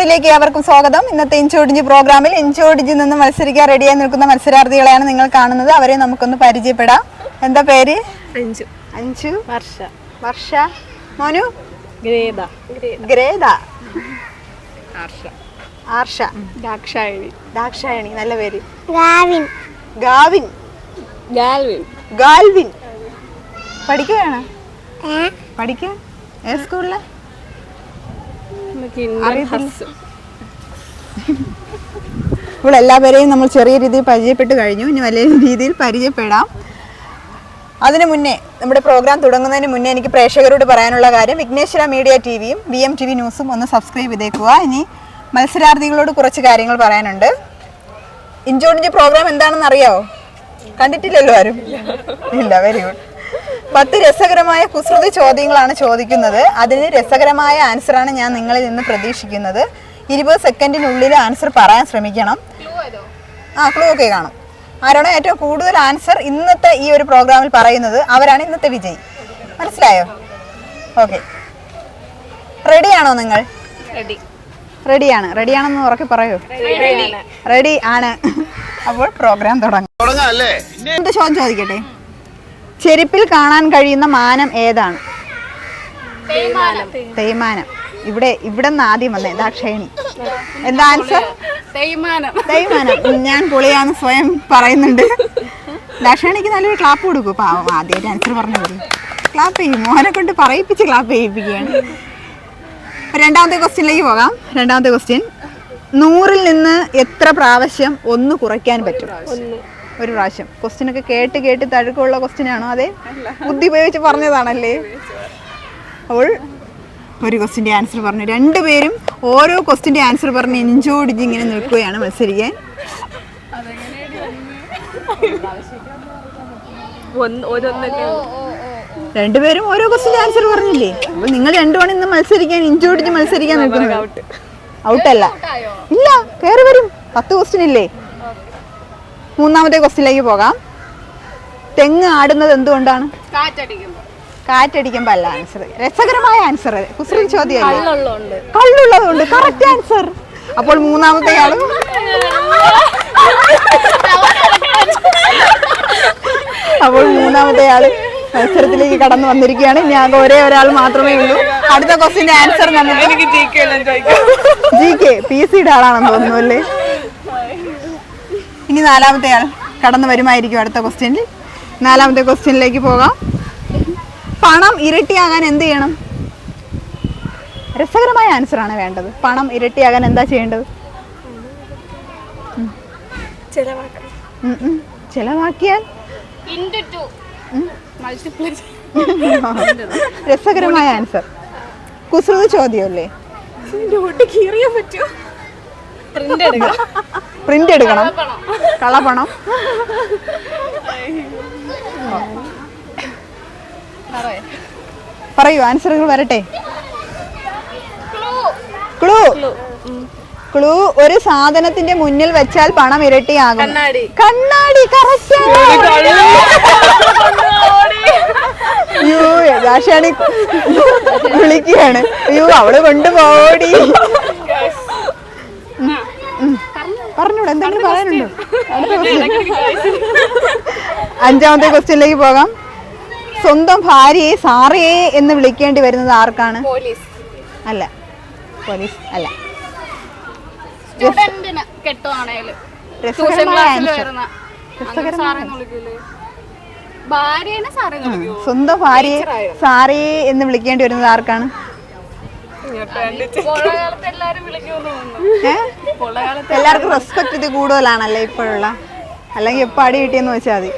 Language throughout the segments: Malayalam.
ഇൻചോടിജിലേക്ക് അവർക്കും സ്വാഗതം. ഇന്നത്തെ ഇൻചോടിജി പ്രോഗ്രാമിൽ ഇൻചോടിജി നിന്ന് മത്സരിക്കാൻ റെഡിയായി നിൽക്കുന്ന മത്സരാർത്ഥികളെയാണ് നിങ്ങൾ കാണുന്നത്. അവരെ നമുക്കൊന്ന് പരിചയപ്പെടാം. എന്താ പേര്? അഞ്ചു. അഞ്ചു. വർഷ. വർഷ. മോനു? ഗ്രേദ. ഗ്രേദ. ആർഷ. ആർഷ. ദാക്ഷായണി. ദാക്ഷായണി. നല്ല പേര്. ഗാവിൻ. ഗാവിൻ. ഗാൽവിൻ. ഗാൽവിൻ. പഠിക്കുകയാണ്? പഠിക്കുക? ഏത് സ്കൂളില്? ഇപ്പോൾ എല്ലാവരെയും നമ്മൾ ചെറിയ രീതിയിൽ പരിചയപ്പെട്ട് കഴിഞ്ഞു. ഇനി വലിയ രീതിയിൽ പരിചയപ്പെടാം. അതിനു മുന്നേ, നമ്മുടെ പ്രോഗ്രാം തുടങ്ങുന്നതിന് മുന്നേ എനിക്ക് പ്രേക്ഷകരോട് പറയാനുള്ള കാര്യം, വിഘ്നേശ്വര മീഡിയ ടിവിയും BM-TV ന്യൂസും ഒന്ന് സബ്സ്ക്രൈബ് ചെയ്തേക്കുക. ഇനി മത്സരാർത്ഥികളോട് കുറച്ച് കാര്യങ്ങൾ പറയാനുണ്ട്. ഇൻചോടിജി പ്രോഗ്രാം എന്താണെന്ന് അറിയാവോ? കണ്ടിട്ടില്ലല്ലോ ആരും? ഇല്ല. Very good. 10 രസകരമായ കുസൃതി ചോദ്യങ്ങളാണ് ചോദിക്കുന്നത്. അതിന് രസകരമായ ആൻസറാണ് ഞാൻ നിങ്ങളിൽ നിന്ന് പ്രതീക്ഷിക്കുന്നത്. 20 സെക്കൻഡിനുള്ളിൽ ആൻസർ പറയാൻ ശ്രമിക്കണം. ക്ലൂ ഒക്കെ കാണും. ആരാണോ ഏറ്റവും കൂടുതൽ ആൻസർ ഇന്നത്തെ ഈ ഒരു പ്രോഗ്രാമിൽ പറയുന്നത് അവരാണ് ഇന്നത്തെ വിജയി. മനസ്സിലായോ? ഓക്കെ. റെഡിയാണോ നിങ്ങൾ? റെഡിയാണ്. റെഡിയാണെന്ന് ഉറക്കെ പറയൂ. റെഡി ആണ്. അപ്പോൾ പ്രോഗ്രാം തുടങ്ങാം. എന്ത് ചോദ്യം ചോദിക്കട്ടെ? ചെരുപ്പിൽ കാണാൻ കഴിയുന്ന മാനം ഏതാണ്? തേയ്മാനം. ഇവിടെ നിന്ന് ആദ്യം വന്നേ ദാക്ഷായണി. എന്താ ആൻസർ? തേയ്മാനം. ഞാൻ പൊളിയാന്ന് സ്വയം പറയുന്നുണ്ട്. ദാക്ഷായണിക്ക് നല്ലൊരു ക്ലാപ്പ് കൊടുക്കൂ. പാവം ആദ്യമായിട്ട് ആൻസർ പറഞ്ഞു തരും. ക്ലാപ്പ് ചെയ്യും. മോനെ കൊണ്ട് പറയിപ്പിച്ച് ക്ലാപ്പ് ചെയ്യിപ്പിക്കുകയാണ്. രണ്ടാമത്തെ ക്വസ്റ്റ്യനിലേക്ക് പോകാം. രണ്ടാമത്തെ ക്വസ്റ്റ്യൻ, 100-ൽ നിന്ന് എത്ര പ്രാവശ്യം 1 കുറയ്ക്കാൻ പറ്റും? ഒരു പ്രാവശ്യം. ക്വസ്റ്റ്യനൊക്കെ കേട്ട് തഴുക്കമുള്ള ക്വസ്റ്റ്യനാണോ? അതെ, ബുദ്ധി ഉപയോഗിച്ച് പറഞ്ഞതാണല്ലേ? അപ്പോൾ ഒരു ക്വസ്റ്റ്യൻ്റെ ആൻസർ പറഞ്ഞു. രണ്ടുപേരും ഓരോ ക്വസ്റ്റ്യൻ്റെ ആൻസർ പറഞ്ഞ് ഇൻചോടിജി ഇങ്ങനെ നിൽക്കുകയാണ് മത്സരിക്കാൻ. രണ്ടുപേരും ഓരോ ക്വസ്റ്റ്യൻ്റെ ആൻസർ പറഞ്ഞില്ലേ? അപ്പോൾ നിങ്ങൾ രണ്ടുമാണ് ഇന്ന് മത്സരിക്കാൻ, ഇൻചോടിജി മത്സരിക്കാൻ നിൽക്കുന്നത്. ഔട്ടല്ല. ഇല്ല, കയറി വരും. 10 ക്വസ്റ്റ്യൻ ഇല്ലേ? മൂന്നാമത്തെ ക്വസ്റ്റ്യനിലേക്ക് പോകാം. തെങ്ങ് ആടുന്നത് എന്തുകൊണ്ടാണ്? കാറ്റടിക്കുമ്പോ അല്ല ആൻസർ. രസകരമായ ആൻസർ. കുസൃതി ചോദ്യമല്ലേ? കള്ളുള്ളതുകൊണ്ട്. Correct answer. അപ്പോൾ മൂന്നാമത്തെ ആളും മത്സരത്തിലേക്ക് കടന്നു വന്നിരിക്കുകയാണ്. ഞാൻ ഒരേ ഒരാൾ മാത്രമേ ഉള്ളൂ. അടുത്ത ക്വസ്റ്റ്യന്റെ ആൻസർ നമുക്ക് GK PC-യുടെ ആളാണെന്ന് തോന്നുന്നു അല്ലേ? ഇനി നാലാമത്തെ ആൾ കടന്നു വരുമായിരിക്കും അടുത്ത ക്വസ്റ്റ്യനിൽ. നാലാമത്തെ ക്വസ്റ്റ്യനിലേക്ക് പോകാം. പണം ഇരട്ടിയാകാൻ എന്ത് ചെയ്യണം? രസകരമായ ആൻസറാണ് വേണ്ടത്. പണം ഇരട്ടിയാകാൻ എന്താ ചെയ്യേണ്ടത്? ചെലവാക്കിയാൽ? രസകരമായ ആൻസർ. കുസൃതി ചോദ്യമല്ലേ? പ്രിന്റ് എടുക്കണം. കളപ്പണം. പറയൂ, ആൻസറുകൾ വരട്ടെ. ക്ലൂ ഒരു സാധനത്തിന്റെ മുന്നിൽ വെച്ചാൽ പണം ഇരട്ടിയാകും. കണ്ണാടി. കറക്റ്റ്. ദാക്ഷായണി വിളിക്കുകയാണ്. അവള് കൊണ്ടുപോടി. പറഞ്ഞോളൂ, എന്തെങ്കിലും പറയാനുണ്ടോ? അഞ്ചാമത്തെ ക്വസ്റ്റ്യനിലേക്ക് പോകാം. സ്വന്തം ഭാര്യയെ സാറേ എന്ന് വിളിക്കേണ്ടി വരുന്നത് ആർക്കാണ്? അല്ല, പോലീസ് അല്ല. സ്വന്തം ഭാര്യയെ സാറേ എന്ന് വിളിക്കേണ്ടി വരുന്നത് ആർക്കാണ്? എല്ലാവർക്കും റെസ്പെക്ട് ഇത് കൂടുതലാണല്ലേ ഇപ്പോഴുള്ള? അല്ലെങ്കിൽ എപ്പോ അടി കിട്ടിയെന്ന് വെച്ചാൽ മതി.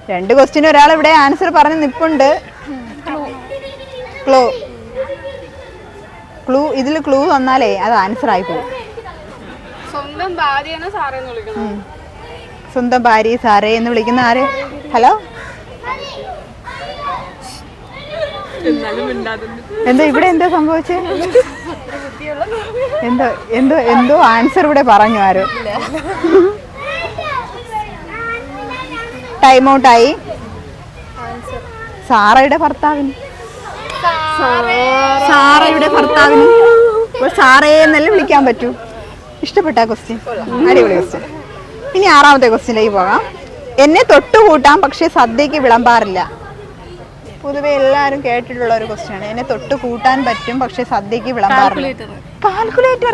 2 ക്വസ്റ്റ്യന് ഒരാൾ ഇവിടെ ആൻസർ പറഞ്ഞ് നിപ്പുണ്ട്. ഇതിൽ ക്ലൂ തന്നാലേ അത് ആൻസർ ആയി പോകും. സ്വന്തം ഭാര്യയെ സാറേ എന്ന് വിളിക്കുന്ന ആര്? ഹലോ, എന്താ ഇവിടെ എന്താ സംഭവിച്ചേ? എന്തോ ആൻസർ ഇവിടെ പറഞ്ഞു ആരോ. ടൈം ഔട്ടായി. സാറയുടെ ഭർത്താവിന് സാറയുടെ ഭർത്താവിന് ഇപ്പോൾ സാറേ എന്നല്ലേ വിളിക്കാൻ പറ്റൂ. ഇഷ്ടപ്പെട്ട ക്വസ്റ്റ്യൻ, അടിപൊളി ക്വസ്റ്റ്യൻ. ഇനി 6ാമത്തെ ക്വസ്റ്റ്യനിലേക്ക് പോകാം. എന്നെ തൊട്ടുകൂട്ടാം പക്ഷെ സദ്യക്ക് വിളമ്പാറില്ല. പൊതുവെ എല്ലാവരും കേട്ടിട്ടുള്ള ഒരു ക്വസ്റ്റ്യൻ ആണ്. എന്നെ തൊട്ട് കൂട്ടാൻ പറ്റും പക്ഷെ സദ്യക്ക് വിളമ്പാറില്ല. കാൽക്കുലേറ്റർ.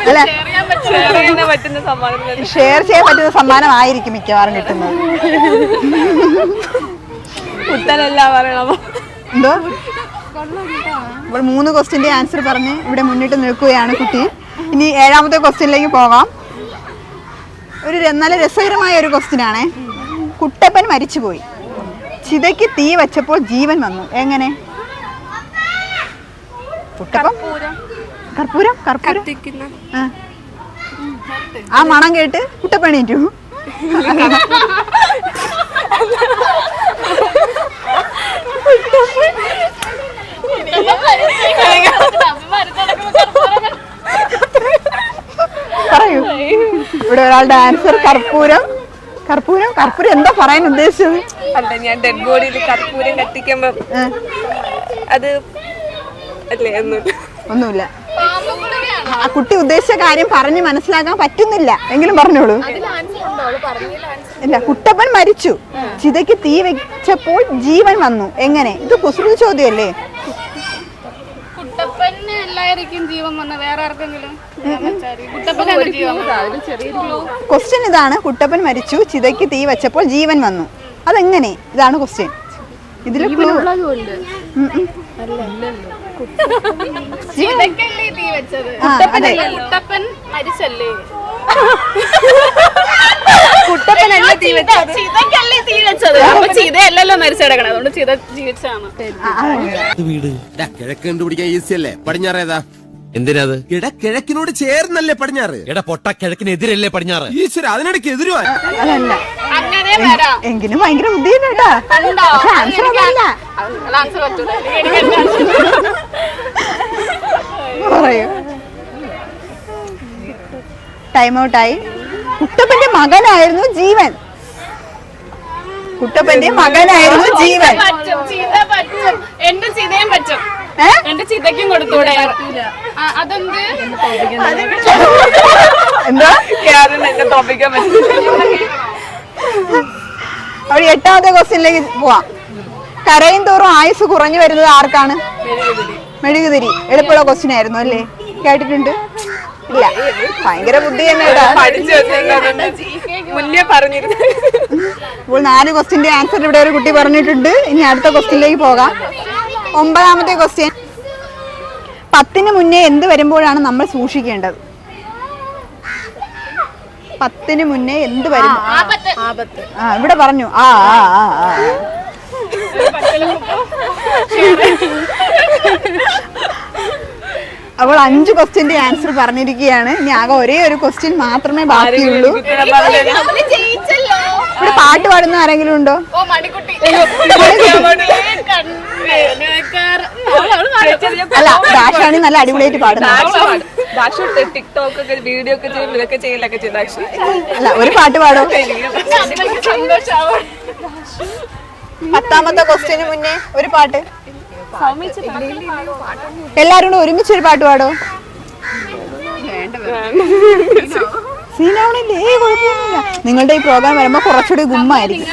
അല്ല, ഷെയർ ചെയ്യാൻ പറ്റുന്ന സമ്മാനമായിരിക്കും മിക്കവാറും കിട്ടുന്നത്. എന്തോ ഇപ്പോൾ 3 ക്വസ്റ്റ്യന്റെ ആൻസർ പറഞ്ഞ് ഇവിടെ മുന്നിട്ട് നിൽക്കുകയാണ് കുട്ടി. ഇനി 7ാമത്തെ ക്വസ്റ്റ്യനിലേക്ക് പോകാം. ഒരു നല്ല രസകരമായ ഒരു ക്വസ്റ്റ്യൻ ആണ്. കുട്ടപ്പൻ മരിച്ചുപോയി, ചിതയ്ക്ക് തീ വെച്ചപ്പോൾ ജീവൻ വന്നു. എങ്ങനെ? കുട്ടപ്പൻ കർപ്പൂരം ആ മണം കേട്ട് കുട്ടപ്പൻ എണീറ്റു. പറയൂ. ഇവിടെ ഒരാളുടെ ആൻസർ കർപ്പൂരം. എന്താ പറയാൻ ഉദ്ദേശിച്ചത്? അല്ല, ഞാൻ ഡെഡ് ബോഡിയിൽ കർപ്പൂരം കത്തിക്കുമ്പോ അത് അല്ലേ ഒന്നുമില്ല. ആ കുട്ടി ഉദ്ദേശിച്ച കാര്യം പറഞ്ഞ് മനസ്സിലാക്കാൻ പറ്റുന്നില്ല. എങ്കിലും പറഞ്ഞോളൂ. ഇല്ല, കുട്ടപ്പൻ മരിച്ചു, ചിതയ്ക്ക് തീ വെച്ചപ്പോൾ ജീവൻ വന്നു. എങ്ങനെ? ഇത് കുസൃതി ചോദ്യമല്ലേ? ക്വസ്റ്റ്യൻ ഇതാണ്. കുട്ടപ്പൻ മരിച്ചു, ചിതയ്ക്ക് തീ വെച്ചപ്പോൾ ജീവൻ വന്നു. അതെങ്ങനെ? ഇതാണ് ക്വസ്റ്റ്യൻ. ഇതിൽ കിഴക്ക് കണ്ടുപിടിക്കാൻ ഈസിയല്ലേ? പടിഞ്ഞാറേതാ? എന്തിനാത്? കിഴക്കിനോട് ചേർന്നല്ലേ പടിഞ്ഞാറ്? പൊട്ട കിഴക്കിനെതിരല്ലേ പടിഞ്ഞാറ്? ഈശ്വര, അതിനിടയ്ക്ക് എതിരുവാ. അതല്ല, എങ്കിലും ഭയങ്കര ബുദ്ധിയുണ്ട് കേട്ടാ. പറയൂ. ടൈം ഔട്ടായി. കുട്ടപ്പന്റെ മകനായിരുന്നു ജീവൻ. എന്റെ ചിതയും പറ്റും, എന്റെ ചിതയ്ക്കും കൊടുത്തൂടെ? അതെന്ത്? എന്താ? എന്നെ തോപ്പിക്കാൻ പറ്റും. അവിടെ 8ാമത്തെ ക്വസ്റ്റ്യനിലേക്ക് പോവാം. കരയും തോറും ആയുസ് കുറഞ്ഞു വരുന്നത് ആർക്കാണ്? മെഴുകുതിരി. എളുപ്പമുള്ള ക്വസ്റ്റ്യൻ ആയിരുന്നു അല്ലേ? കേട്ടിട്ടുണ്ട്? ഇല്ല, ഭയങ്കര ബുദ്ധി തന്നെ. ഇപ്പോൾ 4 ക്വസ്റ്റ്യന്റെ ആൻസർ ഇവിടെ ഒരു കുട്ടി പറഞ്ഞിട്ടുണ്ട്. ഇനി അടുത്ത ക്വസ്റ്റ്യനിലേക്ക് പോകാം. 9ാമത്തെ ക്വസ്റ്റ്യൻ. 10ന് മുന്നേ എന്ത് വരുമ്പോഴാണ് നമ്മൾ സൂക്ഷിക്കേണ്ടത്? 10ന് മുന്നേ എന്ത് വരും? ഇവിടെ പറഞ്ഞു. അവൾ 5 ക്വസ്റ്റ്യന്റെ ആൻസർ പറഞ്ഞിരിക്കുകയാണ്. ഇനി ആകെ ഒരേ ഒരു ക്വസ്റ്റ്യൻ മാത്രമേ ബാക്കിയുള്ളൂ. ഇവിടെ പാട്ട് പാടുന്ന ആരെങ്കിലും ഉണ്ടോ? അല്ല, ദാക്ഷാണി നല്ല അടിപൊളിയായിട്ട് പാടുന്നു. അല്ല, ഒരു പാട്ട് പാടോ? 10ാമത്തെ ക്വസ്റ്റ്യന് മുന്നേ ഒരു പാട്ട്. എല്ലാരും കൂടെ ഒരുമിച്ചൊരു പാട്ട് പാടോ? സീനാവണില്ലേ? കുഴപ്പമൊന്നുമില്ല. നിങ്ങളുടെ ഈ പ്രോഗ്രാം വരുമ്പോ കുറച്ചുകൂടി ഗുമ്മായിരിക്കും.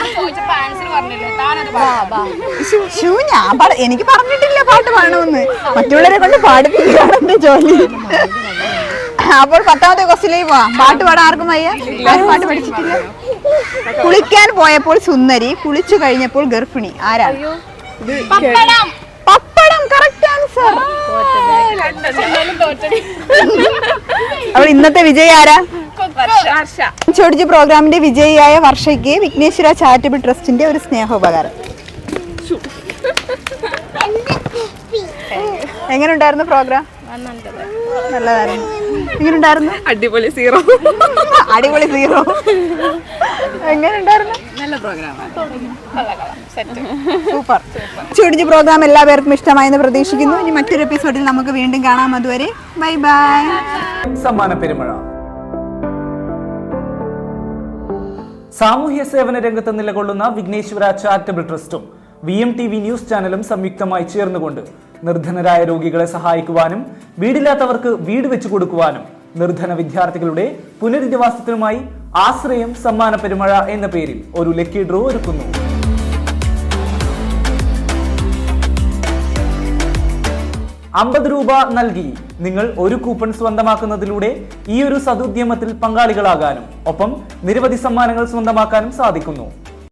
എനിക്ക് പറഞ്ഞിട്ടില്ല പാട്ട് പാടണമെന്ന്. മറ്റുള്ളവരെ കൊണ്ട് പാടിപ്പിക്കുകയാണ് എന്റെ ജോലി. അപ്പോൾ 10ാമത്തെ ക്വസ്റ്റ്യനിലേക്ക് പോവാം. പാട്ട് പാടാൻ ആർക്കും വയ്യ? പാട്ട് പഠിച്ചിട്ടില്ല. കുളിക്കാൻ പോയപ്പോൾ സുന്ദരി, കുളിച്ചു കഴിഞ്ഞപ്പോൾ ഗർഭിണി. ആരാണ്? പപ്പടം. Correct answer. അപ്പോൾ ഇന്നത്തെ വിജയി ആരാ? ചോദിച്ച പ്രോഗ്രാമിന്റെ വിജയിയായ വർഷയ്ക്ക് വിഘ്നേശ്വര ചാരിറ്റബിൾ ട്രസ്റ്റിന്റെ ഒരു സ്നേഹോപകാരം. എങ്ങനെ ഉണ്ടായിരുന്നു പ്രോഗ്രാം? നല്ലതായിരുന്നു. എങ്ങനെ ഉണ്ടായിരുന്നു? അടിപൊളി 0. എങ്ങനെ ഉണ്ടായിരുന്നു? നല്ല പ്രോഗ്രാം, സൂപ്പർ. ചുടിഞ്ച് പ്രോഗ്രാം എല്ലാവർക്കും ഇഷ്ടമായെന്ന് പ്രതീക്ഷിക്കുന്നു. ഇനി മറ്റൊരു എപ്പിസോഡിൽ നമുക്ക് വീണ്ടും കാണാം. അതുവരെ ബൈ ബൈ. സമ്മാന പെരുമഴ. സാമൂഹ്യ സേവന രംഗത്ത് നിലകൊള്ളുന്ന വിഘ്നേശ്വര ചാരിറ്റബിൾ ട്രസ്റ്റും VMTV ന്യൂസ് ചാനലും സംയുക്തമായി ചേർന്നുകൊണ്ട് നിർധനരായ രോഗികളെ സഹായിക്കുവാനും വീടില്ലാത്തവർക്ക് വീട് വെച്ചു കൊടുക്കുവാനും നിർധന വിദ്യാർത്ഥികളുടെ പുനരധിവാസത്തിനുമായി ആശ്രയം സമ്മാന പെരുമഴ എന്ന പേരിൽ ഒരു ലക്കി ഡ്രോ ഒരുക്കുന്നു. ₹50 നൽകി നിങ്ങൾ ഒരു കൂപ്പൺ സ്വന്തമാക്കുന്നതിലൂടെ ഈ ഒരു സദുദ്യമത്തിൽ പങ്കാളികളാകാനും ഒപ്പം നിരവധി സമ്മാനങ്ങൾ സ്വന്തമാക്കാനും സാധിക്കുന്നു.